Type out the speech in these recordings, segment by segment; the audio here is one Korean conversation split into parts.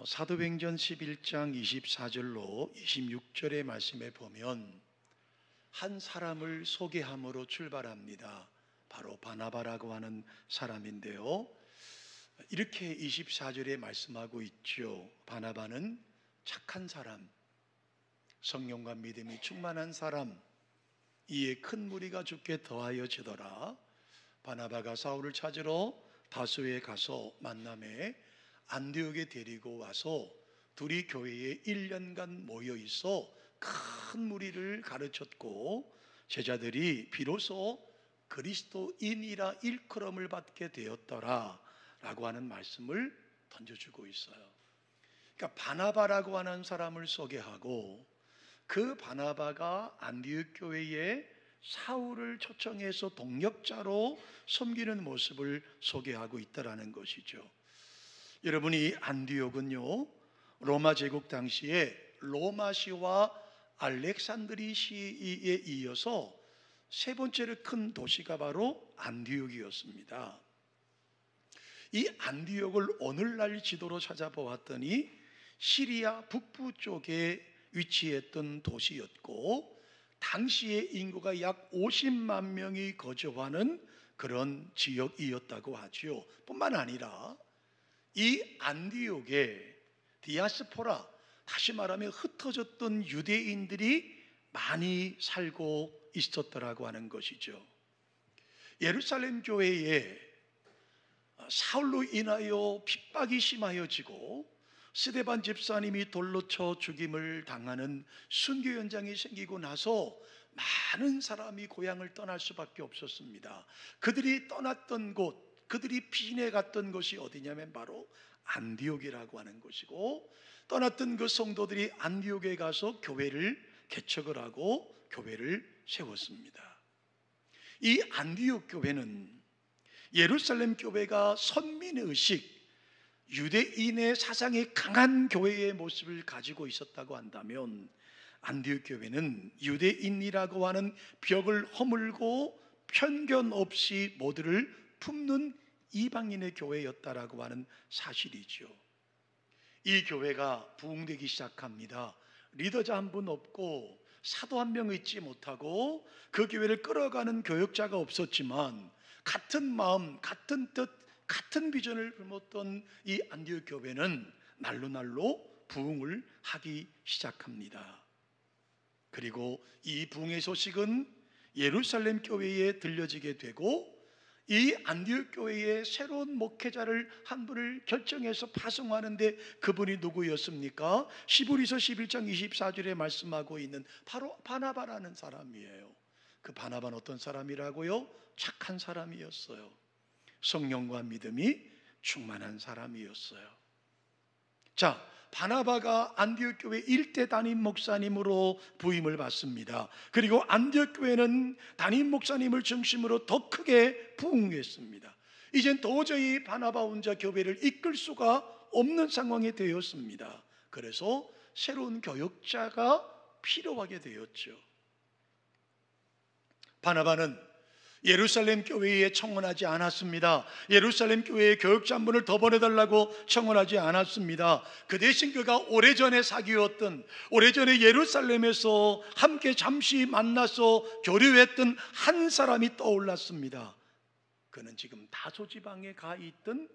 사도행전 11장 24절로 26절의 말씀에 보면 한 사람을 소개함으로 출발합니다. 바로 바나바라고 하는 사람인데요, 이렇게 24절에 말씀하고 있죠. 바나바는 착한 사람, 성령과 믿음이 충만한 사람, 이에 큰 무리가 죽게 더하여지더라. 바나바가 사울을 찾으러 다소에 가서 만남에 안디옥에 데리고 와서 둘이 교회에 1년간 모여 있어 큰 무리를 가르쳤고, 제자들이 비로소 그리스도인이라 일컬음을 받게 되었더라 라고 하는 말씀을 던져주고 있어요. 그러니까 바나바라고 하는 사람을 소개하고, 그 바나바가 안디옥 교회에 사울을 초청해서 동역자로 섬기는 모습을 소개하고 있다라는 것이죠. 여러분이 안디옥은요, 로마 제국 당시에 로마시와 알렉산드리시에 이어서 세 번째로 큰 도시가 바로 안디옥이었습니다. 이 안디옥을 오늘날 지도로 찾아보았더니 시리아 북부 쪽에 위치했던 도시였고, 당시의 인구가 약 50만 명이 거주하는 그런 지역이었다고 하죠. 뿐만 아니라 이 안디옥에 디아스포라, 다시 말하면 흩어졌던 유대인들이 많이 살고 있었더라고 하는 것이죠. 예루살렘 교회에 사울로 인하여 핍박이 심하여지고 스데반 집사님이 돌로 쳐 죽임을 당하는 순교 현장이 생기고 나서 많은 사람이 고향을 떠날 수밖에 없었습니다. 그들이 떠났던 곳, 그들이 피신해 갔던 곳이 어디냐면 바로 안디옥이라고 하는 곳이고, 떠났던 그 성도들이 안디옥에 가서 교회를 개척을 하고 교회를 세웠습니다. 이 안디옥 교회는 예루살렘 교회가 선민의식, 유대인의 사상이 강한 교회의 모습을 가지고 있었다고 한다면, 안디옥 교회는 유대인이라고 하는 벽을 허물고 편견 없이 모두를 품는 이방인의 교회였다라고 하는 사실이죠. 이 교회가 부흥되기 시작합니다. 리더자 한 분 없고 사도 한 명 있지 못하고 그 교회를 끌어가는 교역자가 없었지만, 같은 마음, 같은 뜻, 같은 비전을 품었던 이 안디옥 교회는 날로 부흥을 하기 시작합니다. 그리고 이 부흥의 소식은 예루살렘 교회에 들려지게 되고, 이 안디옥 교회에 새로운 목회자를 한 분을 결정해서 파송하는데 그분이 누구였습니까? 히브리서 11장 24절에 말씀하고 있는 바로 바나바라는 사람이에요. 그 바나바는 어떤 사람이라고요? 착한 사람이었어요. 성령과 믿음이 충만한 사람이었어요. 자, 바나바가 안디옥 교회 일대 담임 목사님으로 부임을 받습니다. 그리고 안디옥 교회는 담임 목사님을 중심으로 더 크게 부흥했습니다. 이젠 도저히 바나바 혼자 교회를 이끌 수가 없는 상황이 되었습니다. 그래서 새로운 교역자가 필요하게 되었죠. 바나바는 예루살렘 교회에 청원하지 않았습니다. 예루살렘 교회에 교역자 한 분을 더 보내달라고 청원하지 않았습니다. 그 대신 그가 오래전에 사귀었던, 오래전에 예루살렘에서 함께 잠시 만나서 교류했던 한 사람이 떠올랐습니다. 그는 지금 다소 지방에 가 있던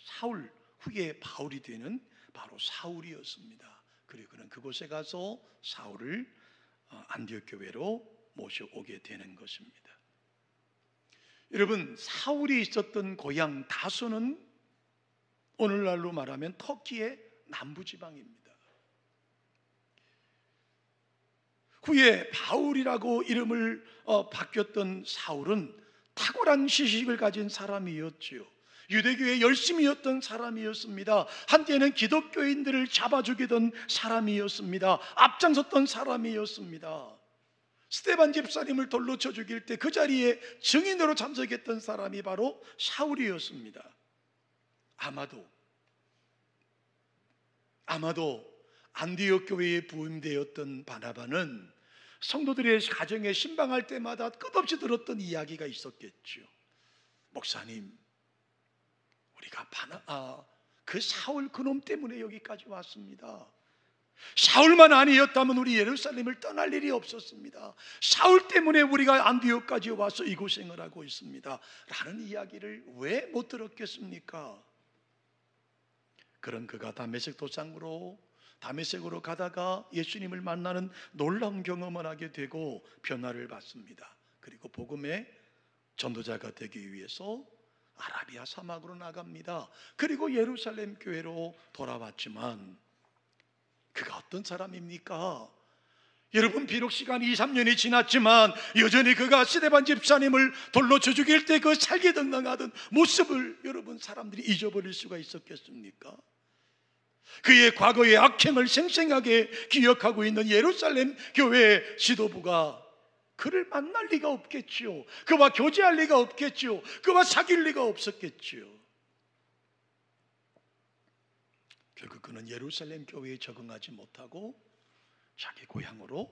사울, 후에 바울이 되는 바로 사울이었습니다. 그리고 그는 그곳에 가서 사울을 안디옥 교회로 모셔오게 되는 것입니다. 여러분, 사울이 있었던 고향 다소는 오늘날로 말하면 터키의 남부지방입니다. 후에 바울이라고 이름을 바뀌었던 사울은 탁월한 지식을 가진 사람이었지요. 유대교에 열심이었던 사람이었습니다. 한때는 기독교인들을 잡아 죽이던 사람이었습니다. 앞장섰던 사람이었습니다. 스데반 집사님을 돌로 쳐 죽일 때 그 자리에 증인으로 참석했던 사람이 바로 사울이었습니다. 아마도 안디옥 교회에 부임되었던 바나바는 성도들의 가정에 신방할 때마다 끝없이 들었던 이야기가 있었겠죠. 목사님, 우리가 그 사울 그놈 때문에 여기까지 왔습니다. 사울만 아니었다면 우리 예루살렘을 떠날 일이 없었습니다. 사울 때문에 우리가 안디옥까지 와서 이 고생을 하고 있습니다 라는 이야기를 왜 못 들었겠습니까? 그런 그가 다메섹으로 가다가 예수님을 만나는 놀라운 경험을 하게 되고 변화를 받습니다. 그리고 복음의 전도자가 되기 위해서 아라비아 사막으로 나갑니다. 그리고 예루살렘 교회로 돌아왔지만 그가 어떤 사람입니까? 여러분, 비록 시간이 2, 3년이 지났지만 여전히 그가 스데반 집사님을 돌로 쳐 죽일 때 그 살기등등하던 모습을 여러분 사람들이 잊어버릴 수가 있었겠습니까? 그의 과거의 악행을 생생하게 기억하고 있는 예루살렘 교회 지도부가 그를 만날 리가 없겠지요. 그와 교제할 리가 없겠지요. 그와 사귈 리가 없었겠지요. 결국 그는 예루살렘 교회에 적응하지 못하고 자기 고향으로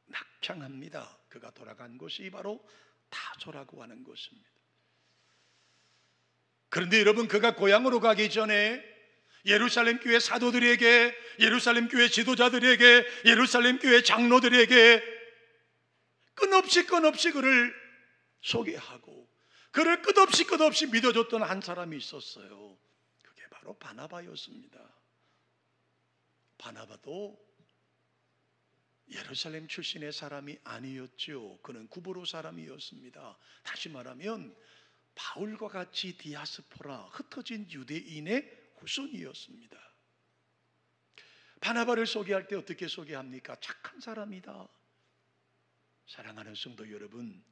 낙향합니다. 그가 돌아간 곳이 바로 타조라고 하는 곳입니다. 그런데 여러분, 그가 고향으로 가기 전에 예루살렘 교회 사도들에게, 예루살렘 교회 지도자들에게, 예루살렘 교회 장로들에게 끝없이 그를 소개하고 그를 끝없이 믿어줬던 한 사람이 있었어요. 그게 바로 바나바였습니다. 바나바도 예루살렘 출신의 사람이 아니었죠. 그는 구브로 사람이었습니다. 다시 말하면 바울과 같이 디아스포라, 흩어진 유대인의 후손이었습니다. 바나바를 소개할 때 어떻게 소개합니까? 착한 사람이다. 사랑하는 성도 여러분,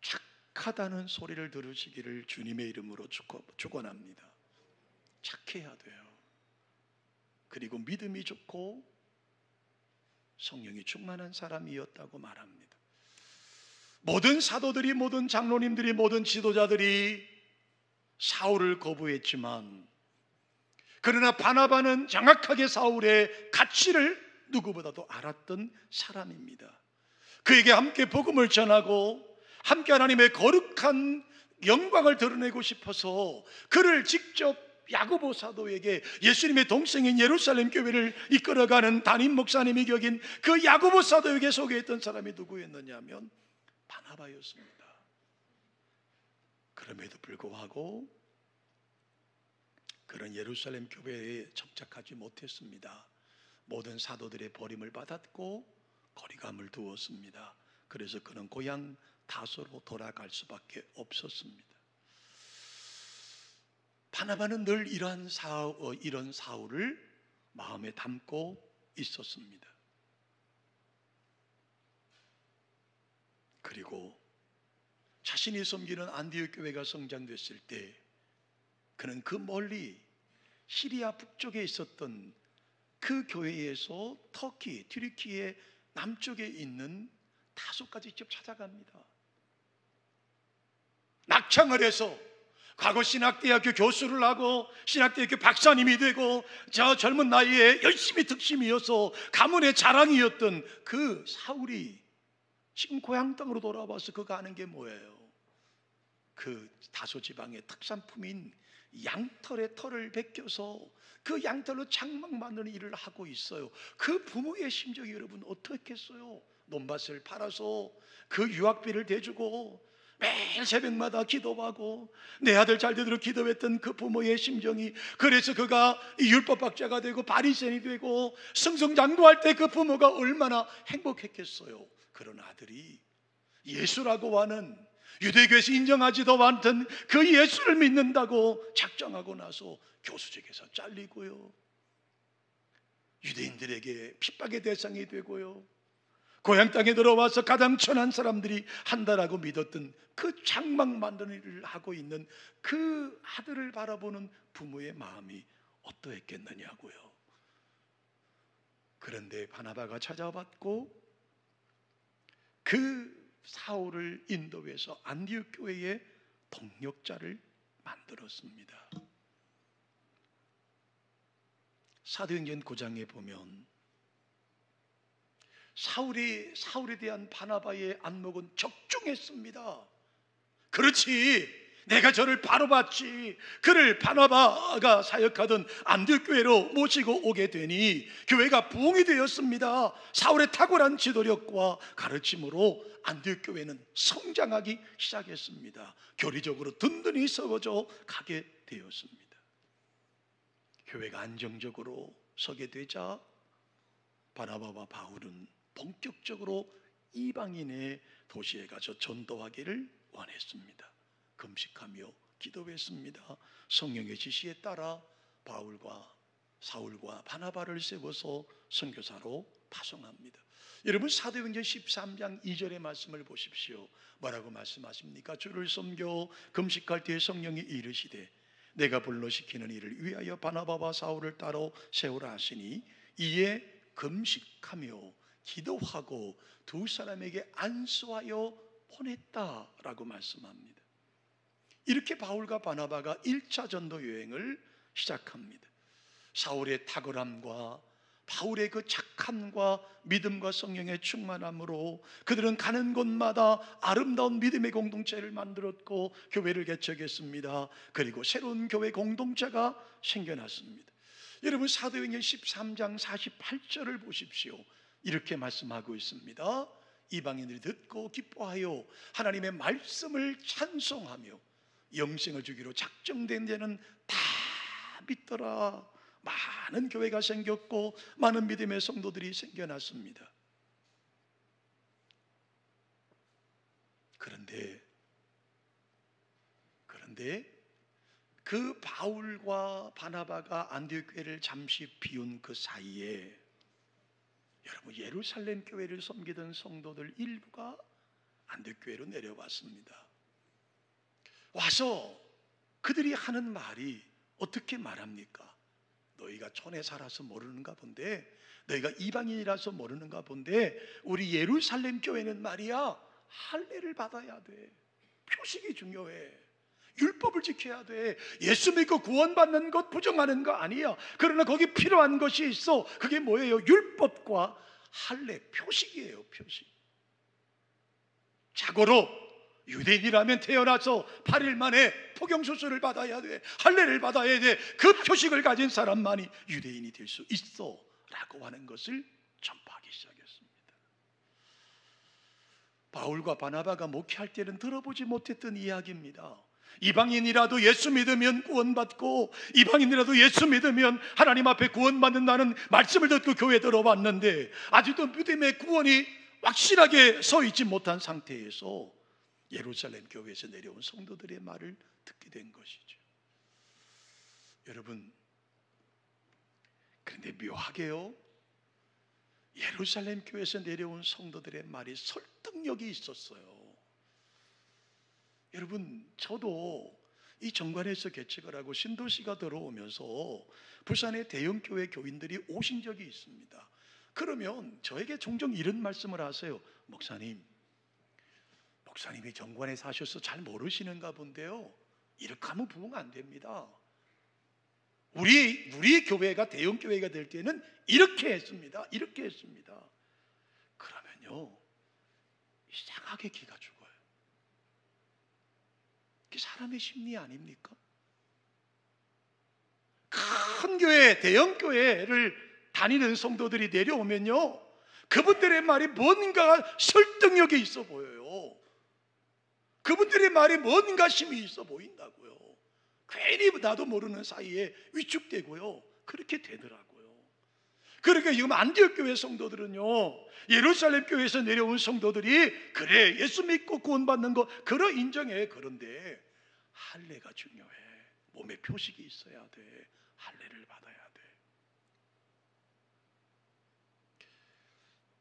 착하다는 소리를 들으시기를 주님의 이름으로 축원합니다. 착해야 돼요. 그리고 믿음이 좋고 성령이 충만한 사람이었다고 말합니다. 모든 사도들이, 모든 장로님들이, 모든 지도자들이 사울을 거부했지만 그러나 바나바는 정확하게 사울의 가치를 누구보다도 알았던 사람입니다. 그에게 함께 복음을 전하고 함께 하나님의 거룩한 영광을 드러내고 싶어서 그를 직접 야고보 사도에게, 예수님의 동생인 예루살렘 교회를 이끌어가는 담임 목사님이 여긴 그 야고보 사도에게 소개했던 사람이 누구였느냐 하면 바나바였습니다. 그럼에도 불구하고 그런 예루살렘 교회에 접촉하지 못했습니다. 모든 사도들의 버림을 받았고 거리감을 두었습니다. 그래서 그는 고향 다소로 돌아갈 수밖에 없었습니다. 바나바는 늘 이런 사울을 마음에 담고 있었습니다. 그리고 자신이 섬기는 안디옥 교회가 성장됐을 때 그는 그 멀리 시리아 북쪽에 있었던 그 교회에서 터키, 튀르키예 남쪽에 있는 다소까지 직접 찾아갑니다. 낙창을 해서 과거 신학대학교 교수를 하고 신학대학교 박사님이 되고 저 젊은 나이에 열심히 득심이어서 가문의 자랑이었던 그 사울이 지금 고향 땅으로 돌아와서 그가 하는 게 뭐예요? 그 다소 지방의 특산품인 양털의 털을 벗겨서 그 양털로 장막 만드는 일을 하고 있어요. 그 부모의 심정이 여러분 어떻겠어요? 논밭을 팔아서 그 유학비를 대주고 매일 새벽마다 기도하고 내 아들 잘 되도록 기도했던 그 부모의 심정이, 그래서 그가 율법학자가 되고 바리새인이 되고 승승장구할 때 그 부모가 얼마나 행복했겠어요. 그런 아들이 예수라고 하는, 유대교에서 인정하지도 않던 그 예수를 믿는다고 작정하고 나서 교수직에서 잘리고요, 유대인들에게 핍박의 대상이 되고요, 고향 땅에 들어와서 가장 천한 사람들이 한다라고 믿었던 그 장막 만드는 일을 하고 있는 그 아들을 바라보는 부모의 마음이 어떠했겠느냐고요. 그런데 바나바가 찾아왔고 그 사울을 인도해서 안디옥 교회의 동력자를 만들었습니다. 사도행전 9장에 보면 사울에 대한 바나바의 안목은 적중했습니다. 그렇지, 내가 저를 바로 봤지. 그를 바나바가 사역하던 안디옥교회로 모시고 오게 되니 교회가 부흥이 되었습니다. 사울의 탁월한 지도력과 가르침으로 안디옥교회는 성장하기 시작했습니다. 교리적으로 든든히 세워져 가게 되었습니다. 교회가 안정적으로 서게 되자 바나바와 바울은 본격적으로 이방인의 도시에 가서 전도하기를 원했습니다. 금식하며 기도했습니다. 성령의 지시에 따라 바울과 사울과 바나바를 세워서 선교사로 파송합니다. 여러분, 사도행전 13장 2절의 말씀을 보십시오. 뭐라고 말씀하십니까? 주를 섬겨 금식할 때에 성령이 이르시되 내가 불러시키는 이를 위하여 바나바와 사울을 따로 세우라 하시니 이에 금식하며 기도하고 두 사람에게 안수하여 보냈다라고 말씀합니다. 이렇게 바울과 바나바가 1차 전도 여행을 시작합니다. 사울의 탁월함과 바울의 그 착함과 믿음과 성령의 충만함으로 그들은 가는 곳마다 아름다운 믿음의 공동체를 만들었고 교회를 개척했습니다. 그리고 새로운 교회 공동체가 생겨났습니다. 여러분, 사도행전 13장 48절을 보십시오. 이렇게 말씀하고 있습니다. 이방인들이 듣고 기뻐하여 하나님의 말씀을 찬송하며 영생을 주기로 작정된 데는 다 믿더라. 많은 교회가 생겼고 많은 믿음의 성도들이 생겨났습니다. 그런데 그 바울과 바나바가 안디옥 교회를 잠시 비운 그 사이에 여러분, 예루살렘 교회를 섬기던 성도들 일부가 안디옥 교회로 내려왔습니다. 와서 그들이 하는 말이 어떻게 말합니까? 너희가 촌에 살아서 모르는가 본데, 너희가 이방인이라서 모르는가 본데, 우리 예루살렘 교회는 말이야 할례를 받아야 돼. 표식이 중요해. 율법을 지켜야 돼. 예수 믿고 구원받는 것 부정하는 거 아니야. 그러나 거기 필요한 것이 있어. 그게 뭐예요? 율법과 할례, 표식이에요. 표식. 자고로 유대인이라면 태어나서 8일 만에 포경수술을 받아야 돼. 할례를 받아야 돼. 그 표식을 가진 사람만이 유대인이 될 수 있어 라고 하는 것을 전파하기 시작했습니다. 바울과 바나바가 목회할 때는 들어보지 못했던 이야기입니다. 이방인이라도 예수 믿으면 구원받고 이방인이라도 예수 믿으면 하나님 앞에 구원받는다는 말씀을 듣고 교회에 들어왔는데 아직도 믿음의 구원이 확실하게 서 있지 못한 상태에서 예루살렘 교회에서 내려온 성도들의 말을 듣게 된 것이죠. 여러분, 그런데 묘하게요, 예루살렘 교회에서 내려온 성도들의 말이 설득력이 있었어요. 여러분, 저도 이 정관에서 개척을 하고 신도시가 들어오면서 부산의 대형교회 교인들이 오신 적이 있습니다. 그러면 저에게 종종 이런 말씀을 하세요. 목사님이 정관에 사셔서 잘 모르시는가 본데요, 이렇게 하면 부흥 안 됩니다. 우리 교회가 대형교회가 될 때는 이렇게 했습니다. 이렇게 했습니다. 그러면요, 이상하게 기가 죽어요. 그게 사람의 심리 아닙니까? 큰 교회, 대형교회를 다니는 성도들이 내려오면요, 그분들의 말이 뭔가 설득력이 있어 보여요. 그분들의 말이 뭔가 힘이 있어 보인다고요. 괜히 나도 모르는 사이에 위축되고요. 그렇게 되더라고요. 그러니까 지금 안디옥 교회 성도들은요, 예루살렘 교회에서 내려온 성도들이 그래 예수 믿고 구원받는 거 그러 인정해. 그런데 할례가 중요해. 몸에 표식이 있어야 돼. 할례를 받아야 돼.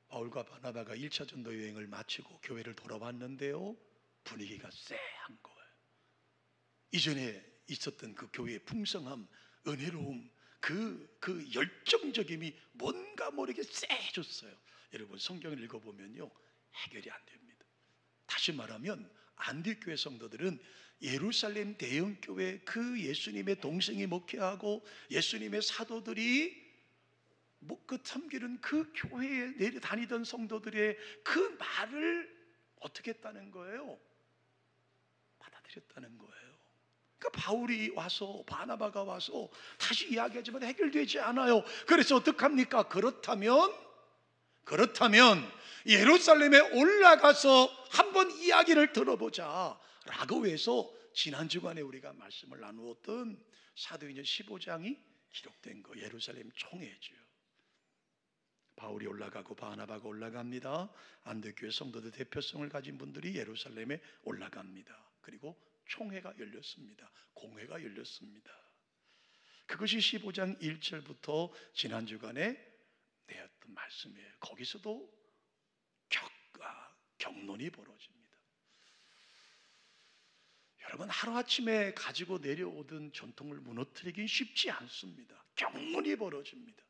바울과 바나바가 1차 전도 여행을 마치고 교회를 돌아왔는데요, 분위기가 쎄한 거예요. 이전에 있었던 그 교회의 풍성함, 은혜로움, 그 열정적임이 뭔가 모르게 쎄해졌어요. 여러분, 성경을 읽어보면요, 해결이 안 됩니다. 다시 말하면 안디옥 교회 성도들은 예루살렘 대형교회 그 예수님의 동생이 목회하고 예수님의 사도들이 그 섬기는 그 교회에 내려 다니던 성도들의 그 말을 어떻게 했다는 거예요? 받아들였다는 거예요. 그 바울이 와서 바나바가 와서 다시 이야기하지만 해결되지 않아요. 그래서 어떡합니까? 그렇다면 예루살렘에 올라가서 한번 이야기를 들어보자 라고 해서 지난 주간에 우리가 말씀을 나누었던 사도행전 15장이 기록된 거, 예루살렘 총회죠. 바울이 올라가고 바나바가 올라갑니다. 안디옥교회 성도들 대표성을 가진 분들이 예루살렘에 올라갑니다. 그리고 총회가 열렸습니다. 공회가 열렸습니다. 그것이 15장 1절부터 지난 주간에 내었던 말씀이에요. 거기서도 경론이 벌어집니다. 여러분, 하루아침에 가지고 내려오던 전통을 무너뜨리긴 쉽지 않습니다. 경론이 벌어집니다.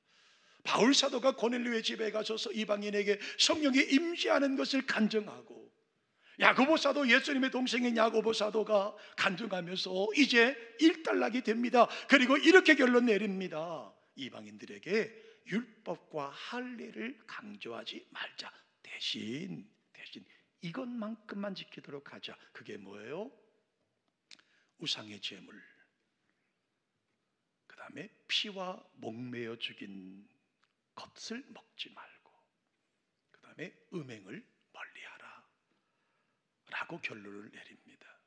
바울 사도가 고넬료의 집에 가셔서 이방인에게 성령이 임재하는 것을 간증하고, 야고보 사도, 예수님의 동생인 야고보 사도가 간증하면서 이제 일단락이 됩니다. 그리고 이렇게 결론 내립니다. 이방인들에게 율법과 할례를 강조하지 말자. 대신 이것만큼만 지키도록 하자. 그게 뭐예요? 우상의 제물, 그 다음에 피와 목매어 죽인 것을 먹지 말고, 그 다음에 음행을 멀리하라 라고 결론을 내립니다.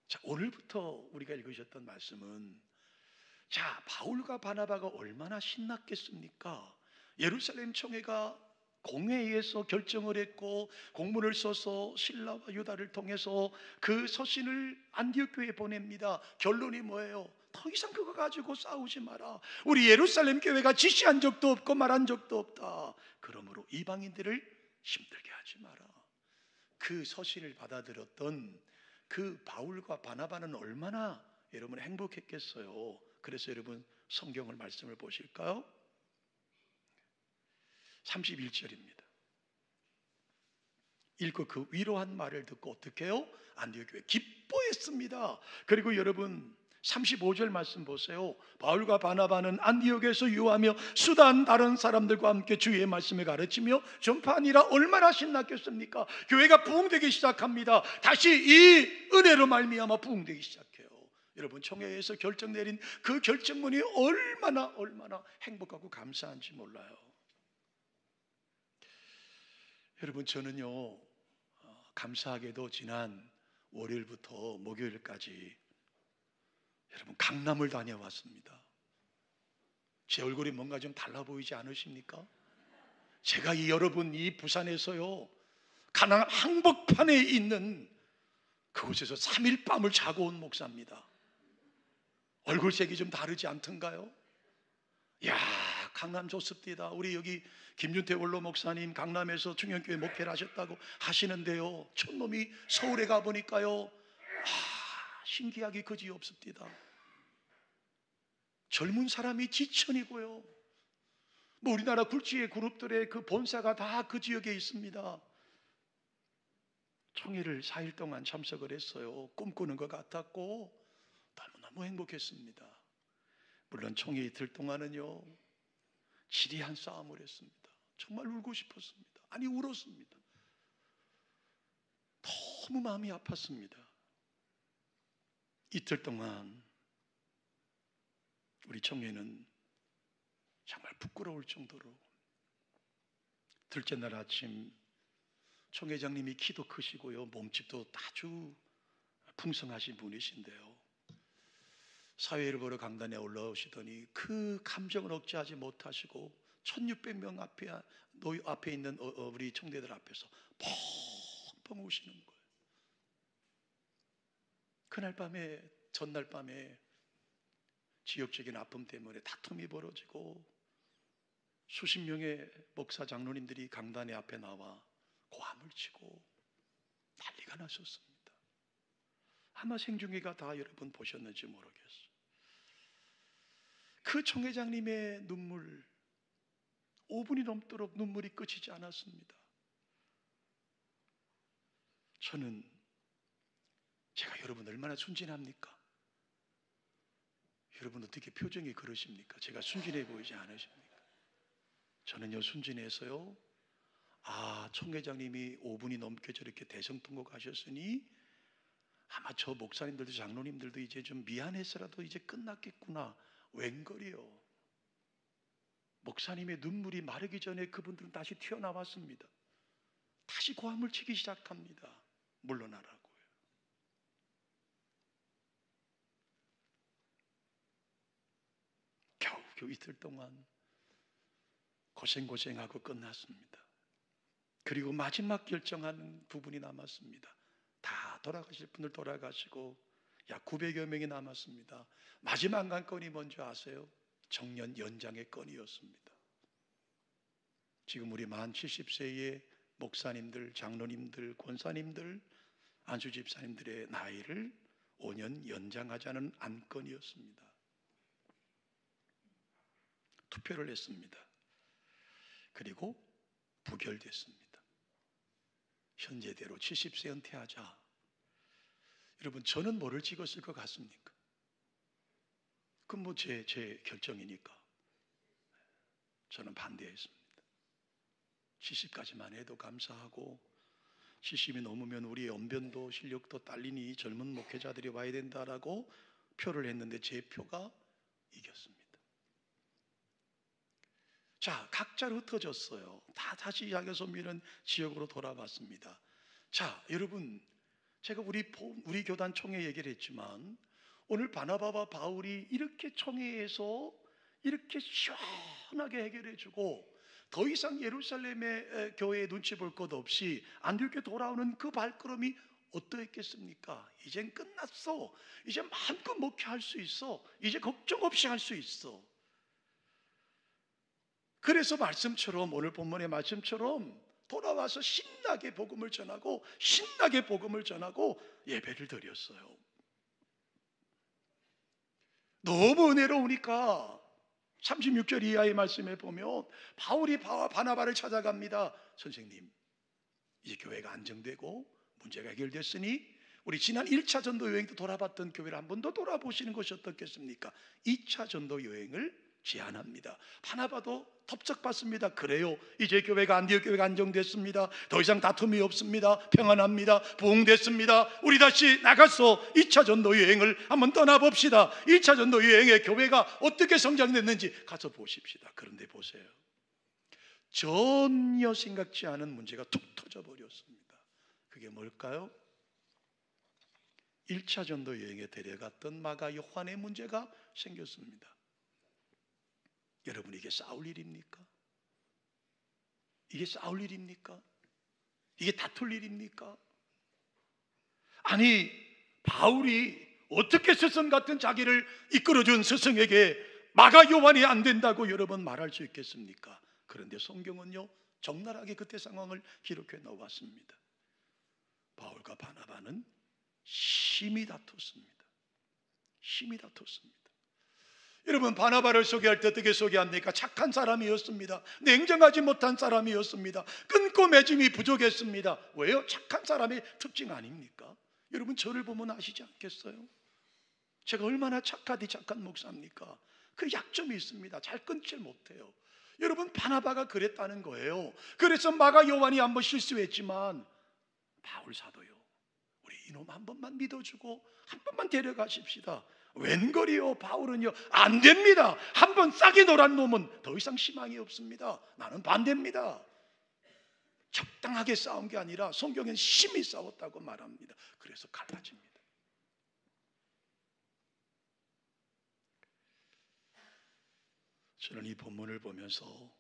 자, 오늘부터 우리가 읽으셨던 말씀은, 자, 바울과 바나바가 얼마나 신났겠습니까? 예루살렘 총회가 공회에서 결정을 했고 공문을 써서 신라와 유다를 통해서 그 서신을 안디옥 교회에 보냅니다. 결론이 뭐예요? 더 이상 그거 가지고 싸우지 마라. 우리 예루살렘 교회가 지시한 적도 없고 말한 적도 없다. 그러므로 이방인들을 힘들게 하지 마라. 그 서신을 받아들였던 그 바울과 바나바는 얼마나 여러분 행복했겠어요. 그래서 여러분 성경을 말씀을 보실까요? 31절입니다. 읽고 그 위로한 말을 듣고 어떻게 해요? 안디옥 교회 기뻐했습니다. 그리고 여러분 35절 말씀 보세요. 바울과 바나바는 안디옥에서 유하며 수단 다른 사람들과 함께 주의 말씀을 가르치며 전파하니라. 얼마나 신났겠습니까? 교회가 부흥되기 시작합니다. 다시 이 은혜로 말미암아 부흥되기 시작해요. 여러분 총회에서 결정 내린 그 결정문이 얼마나 행복하고 감사한지 몰라요. 여러분, 저는요 감사하게도 지난 월요일부터 목요일까지 여러분 강남을 다녀왔습니다. 제 얼굴이 뭔가 좀 달라 보이지 않으십니까? 제가 여러분 이 부산에서요 가난 한복판에 있는 그곳에서 3일 밤을 자고 온 목사입니다. 얼굴색이 좀 다르지 않던가요? 야, 강남 좋습니다. 우리 여기 김준태 원로 목사님 강남에서 충영교회 목회를 하셨다고 하시는데요, 촌놈이 서울에 가보니까요 신기하기 그지 없습니다. 젊은 사람이 지천이고요, 뭐 우리나라 굴지의 그룹들의 그 본사가 다 그 지역에 있습니다. 총회를 4일 동안 참석을 했어요. 꿈꾸는 것 같았고 너무너무 행복했습니다. 물론 총회 이틀 동안은요 지리한 싸움을 했습니다. 정말 울고 싶었습니다. 아니 울었습니다. 너무 마음이 아팠습니다. 이틀 동안 우리 총회는 정말 부끄러울 정도로, 둘째 날 아침 총회장님이 키도 크시고요 몸집도 아주 풍성하신 분이신데요, 사회를 보러 강단에 올라오시더니 그 감정을 억제하지 못하시고 1600명 앞에 있는 우리 청대들 앞에서 펑펑 우시는 거예요. 그날 밤에, 전날 밤에 지역적인 아픔 때문에 다툼이 벌어지고 수십 명의 목사 장로님들이 강단의 앞에 나와 고함을 치고 난리가 났었습니다. 아마 생중계가 다 여러분 보셨는지 모르겠어요. 그 총회장님의 눈물 5분이 넘도록 눈물이 그치지 않았습니다. 저는 제가 여러분 얼마나 순진합니까? 여러분 어떻게 표정이 그러십니까? 제가 순진해 보이지 않으십니까? 저는요 순진해서요, 총회장님이 5분이 넘게 저렇게 대성통곡하셨으니 아마 저 목사님들도 장로님들도 이제 좀 미안해서라도 이제 끝났겠구나. 웬걸이요. 목사님의 눈물이 마르기 전에 그분들은 다시 튀어나왔습니다. 다시 고함을 치기 시작합니다. 물러나라고요. 겨우 이틀 동안 고생하고 끝났습니다. 그리고 마지막 결정하는 부분이 남았습니다. 다 돌아가실 분들 돌아가시고 약 900여 명이 남았습니다. 마지막 한 건이 뭔지 아세요? 정년 연장의 건이었습니다. 지금 우리 만 70세의 목사님들, 장로님들, 권사님들, 안수집사님들의 나이를 5년 연장하자는 안건이었습니다. 투표를 했습니다. 그리고 부결됐습니다. 현재대로 70세 은퇴하자. 여러분, 저는 뭐를 찍었을 것 같습니까? 그건 뭐 제 결정이니까 저는 반대했습니다. 70까지만 해도 감사하고 70이 넘으면 우리의 언변도 실력도 딸리니 젊은 목회자들이 와야 된다라고 표를 했는데 제 표가 이겼습니다. 자, 각자로 흩어졌어요. 다시 야게소미는 지역으로 돌아왔습니다. 자, 여러분, 제가 우리 교단 총회 얘기를 했지만 오늘 바나바와 바울이 이렇게 총회에서 이렇게 시원하게 해결해주고 더 이상 예루살렘의 교회에 눈치 볼 것 없이 안디옥에 돌아오는 그 발걸음이 어떠했겠습니까? 이젠 끝났어. 이제 마음껏 목회할 수 있어. 이제 걱정 없이 할 수 있어. 그래서 말씀처럼, 오늘 본문의 말씀처럼 돌아와서 신나게 복음을 전하고 신나게 복음을 전하고 예배를 드렸어요. 너무 은혜로우니까 36절 이하의 말씀에 보면 바울이 바나바를 찾아갑니다. 선생님, 이제 교회가 안정되고 문제가 해결됐으니 우리 지난 1차 전도 여행 때 돌아봤던 교회를 한 번 더 돌아보시는 것이 어떻겠습니까? 2차 전도 여행을 제안합니다. 바나바도 덥석받습니다. 그래요, 이제 교회가 안디옥 교회가 안정됐습니다. 더 이상 다툼이 없습니다. 평안합니다. 부흥됐습니다. 우리 다시 나가서 2차 전도 여행을 한번 떠나봅시다. 1차 전도 여행에 교회가 어떻게 성장됐는지 가서 보십시다. 그런데 보세요, 전혀 생각지 않은 문제가 툭 터져버렸습니다. 그게 뭘까요? 1차 전도 여행에 데려갔던 마가 요한의 문제가 생겼습니다. 여러분, 이게 싸울 일입니까? 이게 싸울 일입니까? 이게 다툴 일입니까? 아니, 바울이 어떻게 스승 같은 자기를 이끌어준 스승에게 마가 요한이 안 된다고 여러 번 말할 수 있겠습니까? 그런데 성경은요, 적나라하게 그때 상황을 기록해 놓았습니다. 바울과 바나바는 심히 다퉜습니다. 심히 다퉜습니다. 여러분, 바나바를 소개할 때 어떻게 소개합니까? 착한 사람이었습니다. 냉정하지 못한 사람이었습니다. 끊고 맺음이 부족했습니다. 왜요? 착한 사람의 특징 아닙니까? 여러분, 저를 보면 아시지 않겠어요? 제가 얼마나 착한 목사입니까? 그 약점이 있습니다. 잘 끊질 못해요. 여러분, 바나바가 그랬다는 거예요. 그래서 마가 요한이 한번 실수했지만 바울 사도요, 우리 이놈 한 번만 믿어주고 한 번만 데려가십시다. 웬걸이요, 바울은요, 안 됩니다. 한번 싸게 놀한 놈은 더 이상 희망이 없습니다. 나는 반대입니다. 적당하게 싸운 게 아니라 성경엔 심히 싸웠다고 말합니다. 그래서 갈라집니다. 저는 이 본문을 보면서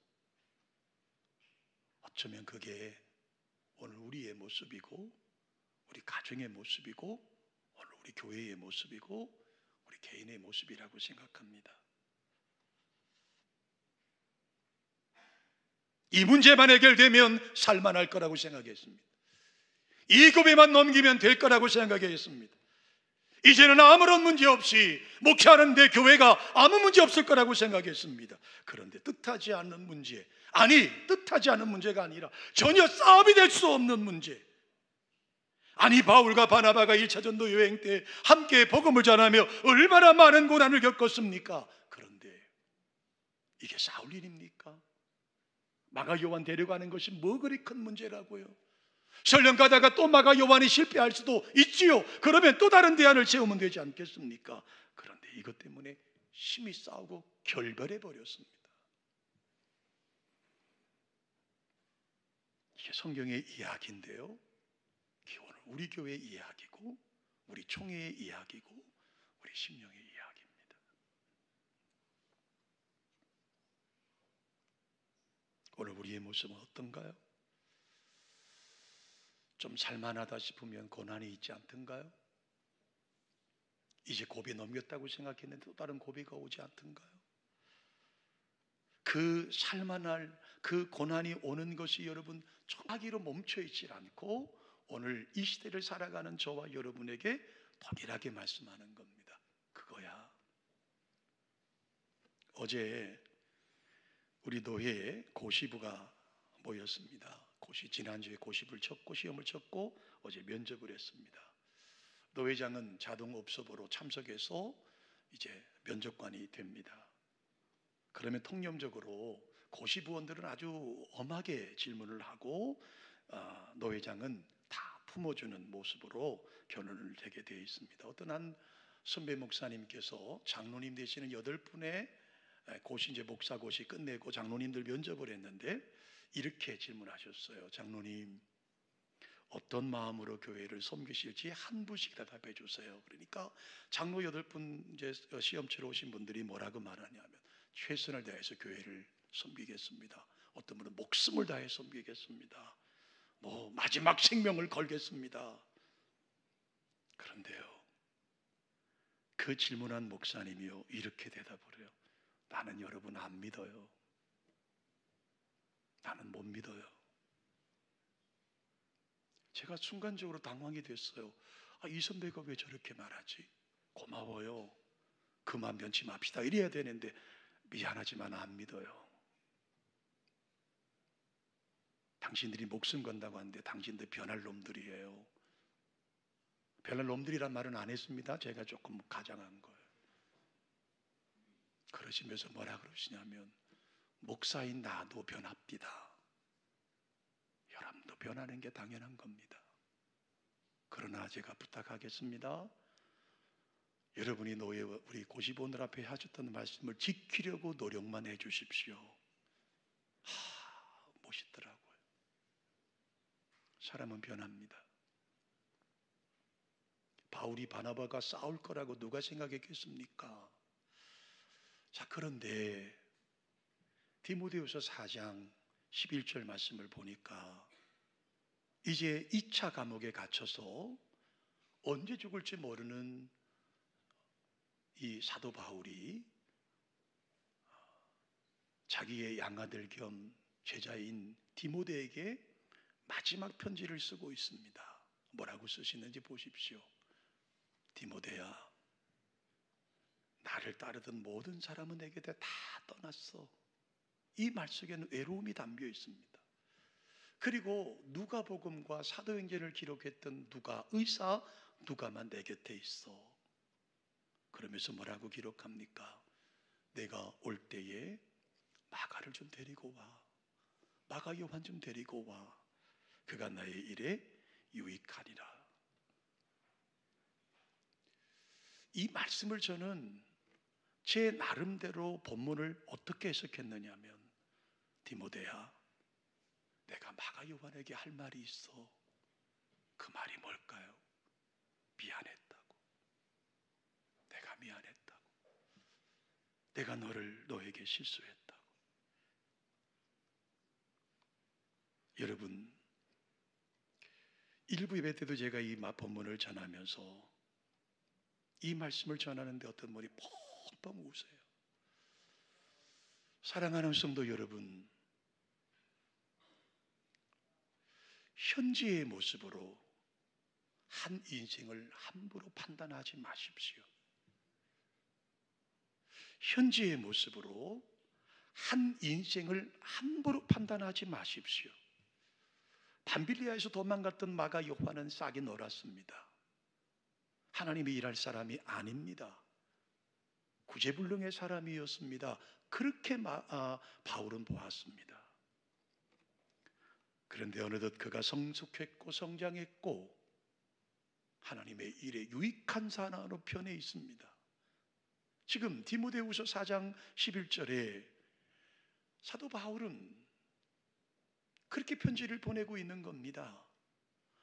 어쩌면 그게 오늘 우리의 모습이고 우리 가정의 모습이고 오늘 우리 교회의 모습이고 우리 개인의 모습이라고 생각합니다. 이 문제만 해결되면 살만할 거라고 생각했습니다. 이 고비만 넘기면 될 거라고 생각했습니다. 이제는 아무런 문제 없이 목회하는데 교회가 아무 문제 없을 거라고 생각했습니다. 그런데 뜻하지 않는 문제, 아니 뜻하지 않은 문제가 아니라 전혀 싸움이 될 수 없는 문제. 아니, 바울과 바나바가 1차 전도 여행 때 함께 복음을 전하며 얼마나 많은 고난을 겪었습니까? 그런데 이게 싸울 일입니까? 마가 요한 데려가는 것이 뭐 그리 큰 문제라고요? 설령 가다가 또 마가 요한이 실패할 수도 있지요. 그러면 또 다른 대안을 세우면 되지 않겠습니까? 그런데 이것 때문에 심히 싸우고 결별해 버렸습니다. 이게 성경의 이야기인데요, 오늘 우리 교회의 이야기고, 우리 총회의 이야기고, 우리 심령의 이야기입니다. 오늘 우리의 모습은 어떤가요? 좀 살만하다 싶으면 고난이 있지 않던가요? 이제 고비 넘겼다고 생각했는데 또 다른 고비가 오지 않던가요? 그 살만할 그 고난이 오는 것이 여러분 정하기로 멈춰있지 않고 오늘 이 시대를 살아가는 저와 여러분에게 동일하게 말씀하는 겁니다. 그거야. 어제 우리 노회에 고시부가 모였습니다. 지난주에 고시부를 쳤고 시험을 쳤고 어제 면접을 했습니다. 노회장은 자동업소보로 참석해서 이제 면접관이 됩니다. 그러면 통념적으로 고시부원들은 아주 엄하게 질문을 하고 노회장은 다 품어주는 모습으로 견언을 하게 되어 있습니다. 어떤 한 선배 목사님께서 장로님 되시는 8분의 고시 이제 목사고시 끝내고 장로님들 면접을 했는데 이렇게 질문하셨어요. 장로님, 어떤 마음으로 교회를 섬기실지 한 분씩 대답해 주세요. 그러니까 장로 8분 이제 시험 치러 오신 분들이 뭐라고 말하냐면 최선을 다해서 교회를 섬기겠습니다. 어떤 분은 목숨을 다해 섬기겠습니다. 뭐 마지막 생명을 걸겠습니다. 그런데요, 그 질문한 목사님이요 이렇게 대답을 해요. 나는 여러분 안 믿어요. 나는 못 믿어요. 제가 순간적으로 당황이 됐어요. 이 선배가 왜 저렇게 말하지? 고마워요. 그만 면치 맙시다. 이래야 되는데 미안하지만 안 믿어요. 당신들이 목숨 건다고 하는데 당신들 변할 놈들이에요. 변할 놈들이란 말은 안 했습니다. 제가 조금 가장한 거예요. 그러시면서 뭐라 그러시냐면 목사인 나도 변합디다. 여러분도 변하는 게 당연한 겁니다. 그러나 제가 부탁하겠습니다. 여러분이 노예와 우리 고시부원들 앞에 하셨던 말씀을 지키려고 노력만 해 주십시오. 멋있더라고요. 사람은 변합니다. 바울이 바나바가 싸울 거라고 누가 생각했겠습니까? 자, 그런데 디모데후서 4장 11절 말씀을 보니까 이제 2차 감옥에 갇혀서 언제 죽을지 모르는 이 사도 바울이 자기의 양아들 겸 제자인 디모데에게 마지막 편지를 쓰고 있습니다. 뭐라고 쓰시는지 보십시오. 디모데야, 나를 따르던 모든 사람은 내게 다 떠났어. 이 말 속에는 외로움이 담겨 있습니다. 그리고 누가복음과 사도행전을 기록했던 의사 누가만 내 곁에 있어. 그러면서 뭐라고 기록합니까? 내가 올 때에 마가를 좀 데리고 와. 마가 요한 좀 데리고 와. 그가 나의 일에 유익하리라. 이 말씀을 저는 제 나름대로 본문을 어떻게 해석했느냐 하면 디모데야, 내가 마가 요한에게 할 말이 있어. 그 말이 뭘까요? 미안했다고. 내가 미안했다고. 내가 너에게 실수했다고. 여러분, 일부 예배 때도 제가 이 본문을 전하면서 이 말씀을 전하는데 어떤 분이 펑펑 우세요. 사랑하는 성도 여러분, 현재의 모습으로 한 인생을 함부로 판단하지 마십시오. 현재의 모습으로 한 인생을 함부로 판단하지 마십시오. 밤빌리아에서 도망갔던 마가 요한은 싹이 놀았습니다. 하나님이 일할 사람이 아닙니다. 구제불능의 사람이었습니다. 그렇게 바울은 보았습니다. 그런데 어느덧 그가 성숙했고 성장했고 하나님의 일에 유익한 사람으로 변해 있습니다. 지금 디모데후서 4장 11절에 사도 바울은 그렇게 편지를 보내고 있는 겁니다.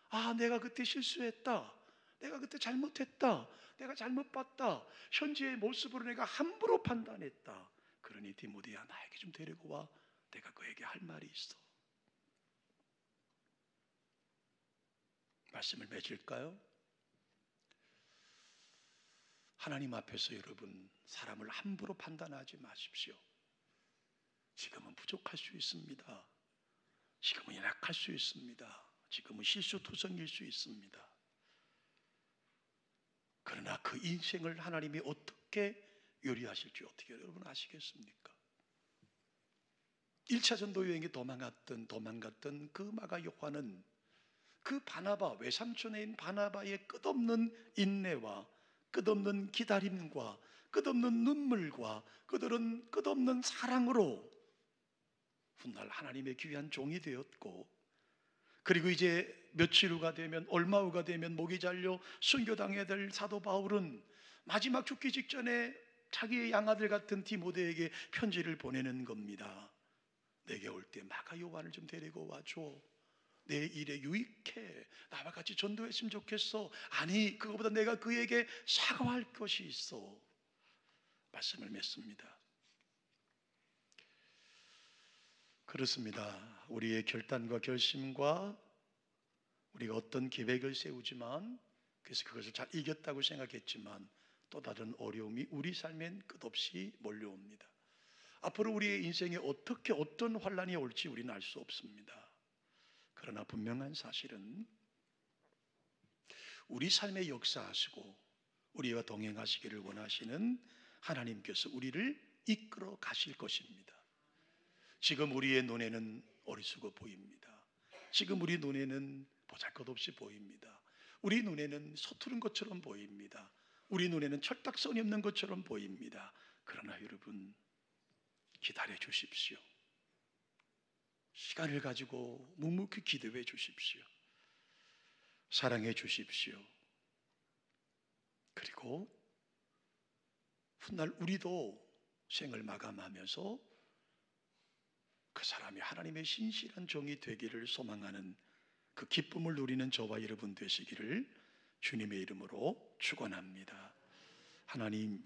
아, 내가 그때 실수했다. 내가 그때 잘못했다. 내가 잘못 봤다. 현재의 모습으로 내가 함부로 판단했다. 그러니 디모데야, 나에게 좀 데리고 와. 내가 그에게 할 말이 있어. 말씀을 맺을까요? 하나님 앞에서 여러분, 사람을 함부로 판단하지 마십시오. 지금은 부족할 수 있습니다. 지금은 연약할 수 있습니다. 지금은 실수투성일 수 있습니다. 그러나 그 인생을 하나님이 어떻게 요리하실지 어떻게 여러분 아시겠습니까? 1차 전도 여행에 도망갔던 그 마가 요한은 그 바나바, 외삼촌인 바나바의 끝없는 인내와 끝없는 기다림과 끝없는 눈물과 끝없는 사랑으로 훗날 하나님의 귀한 종이 되었고, 그리고 이제 며칠 후가 되면, 얼마 후가 되면 목이 잘려 순교당해야 될 사도 바울은 마지막 죽기 직전에 자기의 양아들 같은 디모데에게 편지를 보내는 겁니다. 내게 올 때 마가 요한을 좀 데리고 와줘. 내 일에 유익해. 나와 같이 전도했으면 좋겠어. 아니, 그거보다 내가 그에게 사과할 것이 있어. 말씀을 맺습니다. 그렇습니다. 우리의 결단과 결심과 우리가 어떤 계획을 세우지만, 그래서 그것을 잘 이겼다고 생각했지만 또 다른 어려움이 우리 삶엔 끝없이 몰려옵니다. 앞으로 우리의 인생에 어떻게 어떤 환란이 올지 우리는 알 수 없습니다. 그러나 분명한 사실은 우리 삶에 역사하시고 우리와 동행하시기를 원하시는 하나님께서 우리를 이끌어 가실 것입니다. 지금 우리의 눈에는 어리석어 보입니다. 지금 우리 눈에는 보잘것없이 보입니다. 우리 눈에는 서투른 것처럼 보입니다. 우리 눈에는 철딱선이 없는 것처럼 보입니다. 그러나 여러분, 기다려 주십시오. 시간을 가지고 묵묵히 기도해 주십시오. 사랑해 주십시오. 그리고 훗날 우리도 생을 마감하면서 그 사람이 하나님의 신실한 종이 되기를 소망하는 그 기쁨을 누리는 저와 여러분 되시기를 주님의 이름으로 축원합니다. 하나님,